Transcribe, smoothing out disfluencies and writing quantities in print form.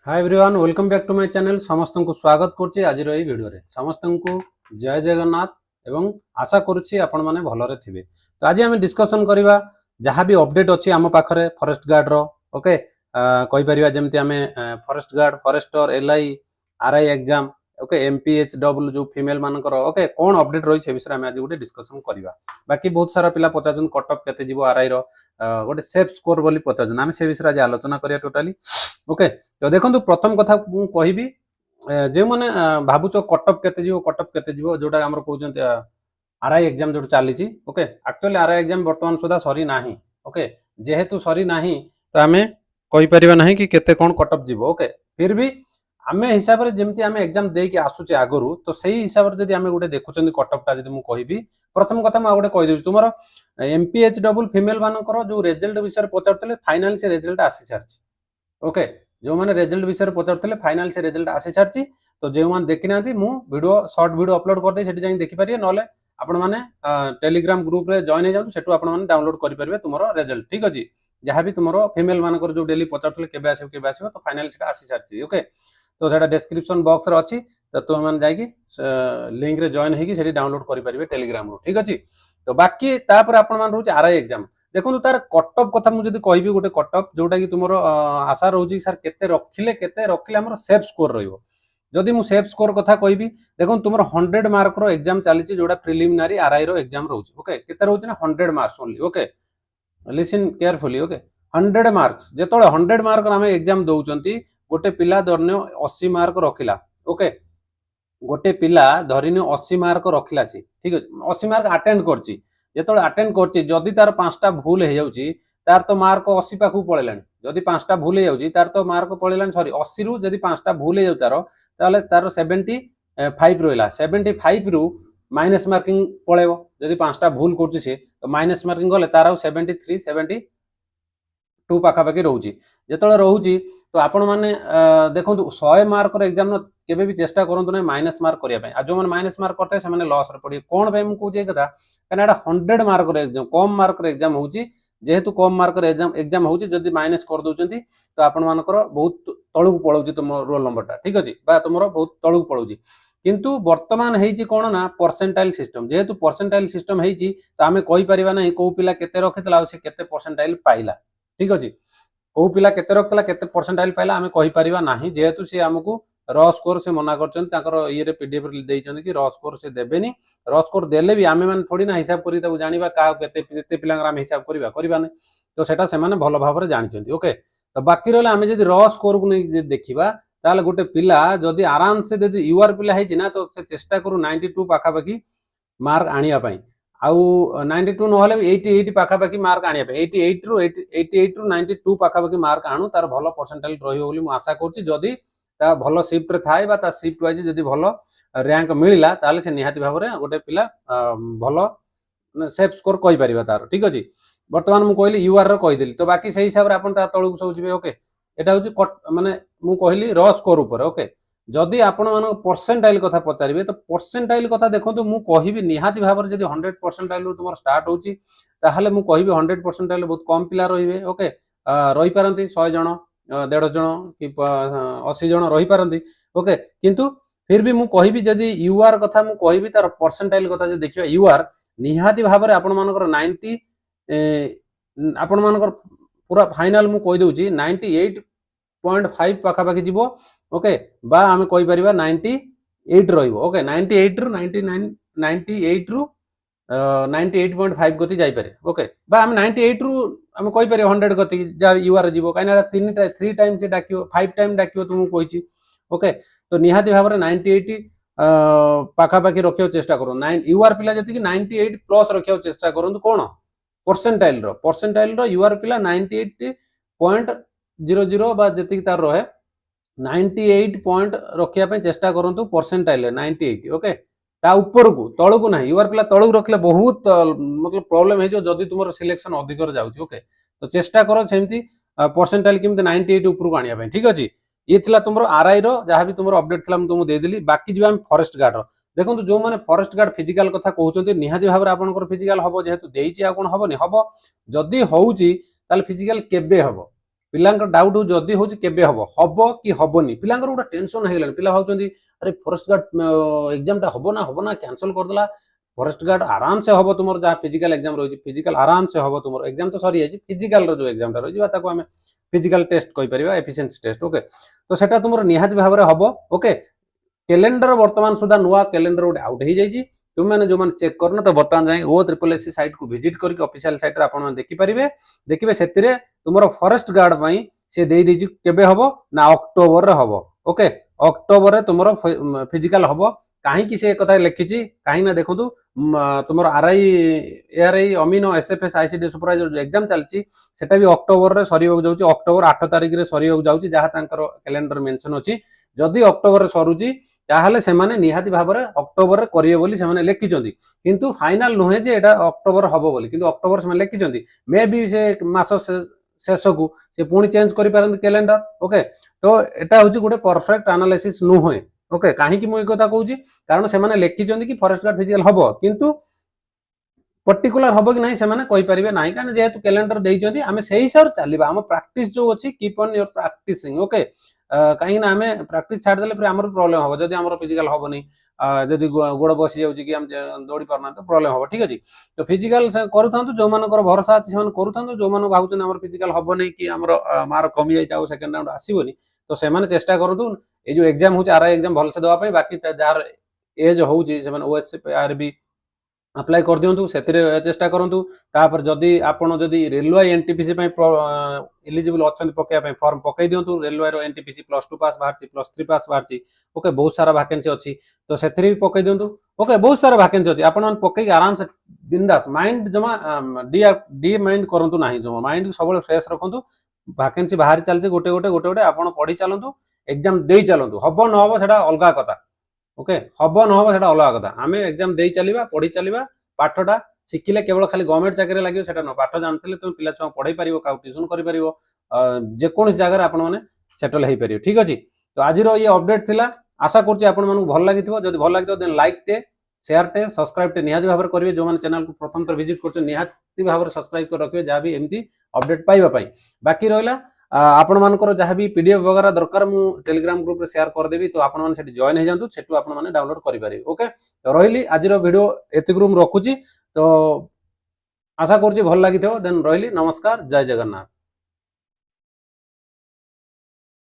Hi everyone welcome back to my channel समस्त को स्वागत करछि आज रो वीडियो रे समस्त को जय जगन्नाथ एवं आशा करूछि आपण माने भलरे थिबे। तो आज हम डिस्कशन करबा जहां भी अपडेट अछि हम पाखरे फॉरेस्ट गार्ड रो ओके कहि परिबा जेमति हमें forest guard forester LI RI exam okay MPHW जो फीमेल मानकर ओके कोन अपडेट रही से विषय में आज गोटे डिस्कशन करबा। बाकी बहुत सारा पिला पचाजन कटअप केते जीवो आरआई रो गोटे सेफ स्कोर बोली पचाजन हम से विषय आज आलोचना करिया टोटली ओके। तो देखो प्रथम कथा कहबी जो मैंने भावुच कटअप केते जीवो जोटा हमर कहउछन आरआई एग्जाम जो चली ओके एक्चुअली आरआई एग्जाम वर्तमान सुधा सरी नाही ओके जेहेतु सरी नाही तो आमे कहि परिबा नाही कि केते कोन कटअप जीवो ओके। फिर भी आमे हिसाब रे जेमति आमे एग्जाम दे के आसुचे आगरु तो सही हिसाब रे जदी आमे गोटे देखुचंदी कटअप ता जदी मु कहबी प्रथम कथा मु गोटे कहि देउ तुमरो एमपीएचडब्ल्यू फीमेल मानकर जो रिजल्ट विषय पचारतले फाइनल से रिजल्ट आसी सारछि ओके। जो मैंने रिजल्ट विषय पचारतले फाइनल से रिजल्ट आसी सारछि तो जो मैंने देखि नांती मु वीडियो शॉर्ट वीडियो अपलोड कर दे सेठी जाई देखि परिए नले आपण माने टेलीग्राम ग्रुप रे जॉइन हे जाउ सेटु आपण माने डाउनलोड करि परिबे तुमरो रिजल्ट ठीक अछि जहां भी तुमरो फीमेल मानकर जो डेली पचारतले केबे आसीबो तो फाइनल सेटा आसी सारछि ओके। तो सेटा डिस्क्रिप्शन बॉक्स रे अछि तो तुम माने जाई कि लिंक रे जॉइन हे कि सेठी डाउनलोड करि परिबे टेलीग्राम रो ठीक अछि। तो बाकी तापर आपण मान रहउछि आरआई एग्जाम देखो तार कटअप कथा मुझे कहबी गोटे कटअप जोटा कि तुम आशा रोचे सर केते रखिले हमर सेफ स्कोर रहिबो जदि मु सेफ स्कोर कथा कहबी देखो तुम 100 मार्क रो एग्जाम चली जोटा प्रिलिमिनारी आरआई रो एग्जाम रोचे ओके केते रोचे ना 100 marks only okay listen carefully okay 100 marks जेतोले 100 मार्क हम एग्जाम दउचंती गोटे पिला धरन्य 80 मार्क रखिला ओके गोटे पिला धरिन्य 80 मार्क रखिला सी ठीक है 80 मार्क अटेंड करची जेतोले अटेंड करची जदि तार 5टा भूल हे जाउची तार तो मार्क 80 पाखु पळेलानी जदि 5टा भूल हे जाउची तार तो मार्क पळेलानी सॉरी 80 रु जदि 5टा भूल हे जाउ तार तार 75 रोइला 75 रु माइनस मार्किंग पळेबो जदि 5टा भूल करची से तो माइनस मार्किंग गले तार 73 72 पाखा पाखी रहउची जेतोले रहउची तो आपण माने देखंतु 100 मार्क रो एग्जाम केबे भी चेष्टा करंतु नै माइनस मार्क करिया पय आ जो मन माइनस मार्क करते से माने लॉस रे पड़ी कोन बे मु कहूजे कथा कना एटा 100 मार्क रो एग्जाम कम मार्क रो एग्जाम होउची जेहेतु कम मार्क रो एग्जाम होउची जदी माइनस कर दोचंती तो आपण मानकर बहुत तळु पळौची तुम रोल नंबरटा ठीक अछि बा तुमरो बहुत तळु पळौची किंतु वर्तमान हेची कोन ना परसेंटाइल सिस्टम जेहेतु परसेंटाइल सिस्टम हेची तो आमे कहि परिबा नै को पिला केते रखितला से केते परसेंटाइल पाइला ठीक अछि को पिला केते रखतला केते परसेंटाइल पाइला आमे कहि परिबा नाही जेहेतु से हमकु रॉ स्कोर से मना करछन ताकर ये रे पीडीएफ रे देइछन कि रॉ स्कोर से देबेनी रॉ स्कोर देले भी आमे मान थोड़ी ना हिसाब करी ताकू जानिबा का केते केते पिलांगर आमे हिसाब करबा नै तो सेटा से माने भलो भाबरे जानिछन्ती ओके। तो बाकी रहले आमे जदी रॉ स्कोर को नै देखिबा ताले गोटे पिला जदी आराम से जदी यूआर पिला हेछि ना तो से चेष्टा करू 92 पाखा पाखी मार्क आनिया पई आउ 92 न होले 88 पाखा पाखी मार्क आनिया पई 88 रु 92 पाखा पाखी मार्क आनु तार भलो परसेंटाइल रहियो बोली मु आशा करछि जदी ता भलो शिफ्ट रे थाए बा ता शिफ्ट वाइज जदी भलो रैंक मिलिला ताले से निहाती भाबरे गोटे पिला भलो सेफ स्कोर कहि परिबा तार ठीक अछि। वर्तमान मु कहली यूआर रो कहि देली तो बाकी सही हिसाब रे आपण ता तळु सब जिवे ओके एटा होची माने मु कहली रॉ स्कोर ऊपर ओके। जदि आपण मानो परसेंटाइल कथा पचारिबे तो परसेंटाइल कथा देखंतु मु कहिबी निहाती भाबरे जदि 100 परसेंटाइल रु तुमर स्टार्ट होची ताहाले मु कहिबी 100 परसेंटाइल बहुत कम पिला रहिबे ओके रहि पारंती 100 जण 150 जण कि 80 जण रहि पारंती ओके किंतु फिर भी मु कहिबी जदि यूआर कथा मु कहिबी तार परसेंटाइल कथा जे देखिबा यूआर निहाती भाबरे आपण मानकर 90 आपण मानकर पूरा फाइनल मु कहि दउची 98.5 पाखा पाखी जीवो ओके बा हमें कहि परिबा 98 रहिबो ओके 98 रु 99 98 रु 98.5 गति जाई पारे ओके बा हम 98 रु हम कहि पारे 100 गति जा यूआर जीवो काइना 3 टाइम से डाकियो 5 टाइम डाकियो तुम कहिची ओके। तो निहाती भाबरे 98 पाखा पाखी रखियो चेष्टा करो 9 यूआर पिला जति कि 98 प्लस रखियो चेष्टा करंतु कोन परसेंटाइल रो यूआर पिला 98.00 बा जति कि तार रहे 98 पॉइंट रखिया पे चेष्टा करंतु परसेंटाइल 98 ओके ता ऊपर को तळु को नाही यूआर पिला तळु रखले बहुत मतलब प्रॉब्लम हे जो जदी तुमरो सिलेक्शन अधिक र जाउची ओके। तो चेष्टा करो सेमती परसेंटाइल किमते 98 ऊपर को आनिया पे ठीक अछि। ये थिला तुमरो आरआई रो जहां भी तुमरो अपडेट थिला हम तुमु दे देली बाकी जो हम फॉरेस्ट गार्ड रो देखंतु जो माने फॉरेस्ट गार्ड फिजिकल कथा कहउचंती निहाती भाबरे आपनकर फिजिकल हबो जेहेतु देइची आ कोन हबोनी हबो जदी होउची ताले फिजिकल केबे हबो ପିଲାଙ୍କ ଡାଉଟ୍ ଯଦି ହଉଛି କେବେ ହବ କି ହବନି, ପିଲାଙ୍କର ଗୋଟେ ଟେନସନ ହେଇଗଲାଣି। ପିଲା ଭାବୁଛନ୍ତି ଆରେ ଫରେଷ୍ଟ ଗାର୍ଡ ଏକ୍ଜାମଟା ହବ ନା କ୍ୟାନସଲ କରିଦେଲା। ଫରେଷ୍ଟ ଗାର୍ଡ ଆରାମସେ ହବ, ତୁମର ଯାହା ଫିଜିକାଲ ଏକ୍ଜାମ ରହିଛି ଫିଜିକାଲ ଆରାମସେ ହବ। ତୁମର ଏକ୍ଜାମ ତ ସରିଯାଇଛି, ଫିଜିକାଲର ଯୋଉ ଏକ୍ଜାମଟା ରହିଛି ତାକୁ ଆମେ ଫିଜିକାଲ ଟେଷ୍ଟ କହିପାରିବା, ଏଫିସିଏନ୍ସି ଟେଷ୍ଟ। ଓକେ, ତ ସେଟା ତୁମର ନିହାତି ଭାବରେ ହବ। ଓକେ, କ୍ୟାଲେଣ୍ଡର ବର୍ତ୍ତମାନ ସୁଦ୍ଧା ନୂଆ କ୍ୟାଲେଣ୍ଡର ଗୋଟେ ଆଉଟ୍ ହେଇଯାଇଛି। ତୁମମାନେ ଯୋଉମାନେ ଚେକ୍ କରିନ ତ ବର୍ତ୍ତମାନ ଯାଇ OSSC ସାଇଟ୍କୁ ଭିଜିଟ୍ କରିକି ଅଫିସିଆଲ ସାଇଟ୍ରେ ଆପଣମାନେ ଦେଖିବେ ସେଥିରେ ତୁମର ଫରେଷ୍ଟ ଗାର୍ଡ ପାଇଁ ସେ ଦେଇଦେଇଛି କେବେ ହବ ନା ଅକ୍ଟୋବରରେ ହବ। ଓକେ, ଅକ୍ଟୋବରରେ ତୁମର ଫିଜିକାଲ ହବ। କାହିଁକି ସେ କଥା ଲେଖିଛି, କାହିଁକି ନା ଦେଖନ୍ତୁ ତୁମର ARI ଅମିନ SFS ICD ସୁପରଭାଇଜର ଯୋଉ ଏକ୍ଜାମ ଚାଲିଛି ସେଟା ବି ଅକ୍ଟୋବରରେ ସରିବାକୁ ଯାଉଛି। ଅକ୍ଟୋବର 8 ତାରିଖରେ ସରିବାକୁ ଯାଉଛି, ଯାହା ତାଙ୍କର କ୍ୟାଲେଣ୍ଡର ମେନସନ ଅଛି। ଯଦି ଅକ୍ଟୋବରରେ ସରୁଛି ତାହେଲେ ସେମାନେ ନିହାତି ଭାବରେ ଅକ୍ଟୋବରରେ କରିବେ ବୋଲି ସେମାନେ ଲେଖିଛନ୍ତି, କିନ୍ତୁ ଫାଇନାଲ ନୁହେଁ ଯେ ଏଟା ଅକ୍ଟୋବର ହବ ବୋଲି। କିନ୍ତୁ ଅକ୍ଟୋବର ସେମାନେ ଲେଖିଛନ୍ତି, ମେ ବି ସେ ମାସ ଶେଷକୁ ସେ ପୁଣି ଚେଞ୍ଜ କରିପାରନ୍ତି କ୍ୟାଲେଣ୍ଡର। ଓକେ, ତ ଏଟା ହଉଛି ଗୋଟେ ପରଫେକ୍ଟ ଆନାଲିସିସ୍ ନୁହେଁ। ଓକେ, କାହିଁକି ମୁଁ ଏ କଥା କହୁଛି, କାରଣ ସେମାନେ ଲେଖିଛନ୍ତି କି ଫରେଷ୍ଟ ଗାର୍ଡ ଫିଜିକାଲ ହବ, କିନ୍ତୁ पर्टिकुलर हम कि नहीं से कहींपारे ना, कहीं जेहेतु कैलेंडर देते आम से हिसाब से चलवा। आम प्राक्टिस जो अच्छी कीप ऑन योर प्राक्टिसिंग। ओके, कहीं आम प्राक्टिस छाड़देले फिर आम प्रोब्लेम हम जब आम फिजिकल हेनी, जदि गोड़ बसी जाऊँगी कि दौड़ी पारना तो प्रोब्लेम हम। ठीक अच्छे, तो फिजिकल करूँ जो मान भरोसा अच्छी से करूँ, जो मैंने भावुँ आम फिजिकल हम नहीं कि आम मार्क कमी जाए सेकेंड राउंड आसबनी, तो से चेष्टा करूँ ये जो एग्जाम हो RI एग्जाम भलसे देवाई। बाकी जार एज हो OSCP RB अप्लाई कर दिंतु, से चेष्टा करूँ। तापर जदि आपण जदि रेलवे NTPC एलिजिबल अच्छा पकड़ फॉर्म पकई दिंतु। रेलवे NTPC +2 पास बाहर, +3 पास बाहर। ओके, बहुत सारा वैकेंसी अच्छी, तो से भी पकई दिंतु। ओके, बहुत सारा वैकेंसी अच्छी, आपण पकई आराम से बिंदास माइंड जमा डी माइंड करूँ ना, जो माइंड सब फ्रेश रखु। वैकेंसी बाहर चलती गोटे गोटे गोटे गोटे, आप पढ़ी चलतु, एग्जाम दे चलतु। हम न हम से अलग कथा। ओके, हम न हम से अलग कथा। आम एग्जाम दे चलवा, पढ़ी चलवा, पाठटा शिखिले केवल खाली गवर्नमेंट चाकरी लगे से ना, पाठ जानते तुम पिला छुआ पढ़ाई पार, ट्यूशन कर जेकोसी जगह आप सेटल हो पार। ठीक अच्छे, तो आज ये अपडेट थिला। आशा करुँच आपण मानक भल लगी, जब भल लगी देन लाइक टे, शेयर टे, सब्सक्राइब टे निहाती भाव करेंगे। जो मैंने चैनल को प्रथम थर विजिट कर निहाती भाव सब्सक्राइब कर रखिए, जहाँ भी एमती अपडेट पाइबापी। बाकी रहा आपण मानकर जहाँ भी PDF वगैरह दरकार मु टेलीग्राम ग्रुप रे शेयर कर देबी, तो आपण माने सेठी जॉइन हो जांतु, सेठु आपण माने डाउनलोड करि पारिबे। ओके, तो रहिली आज वीडियो एतिक रूम रखुची। तो आशा करूँ भल लगी देन रही। नमस्कार, जय जगन्नाथ।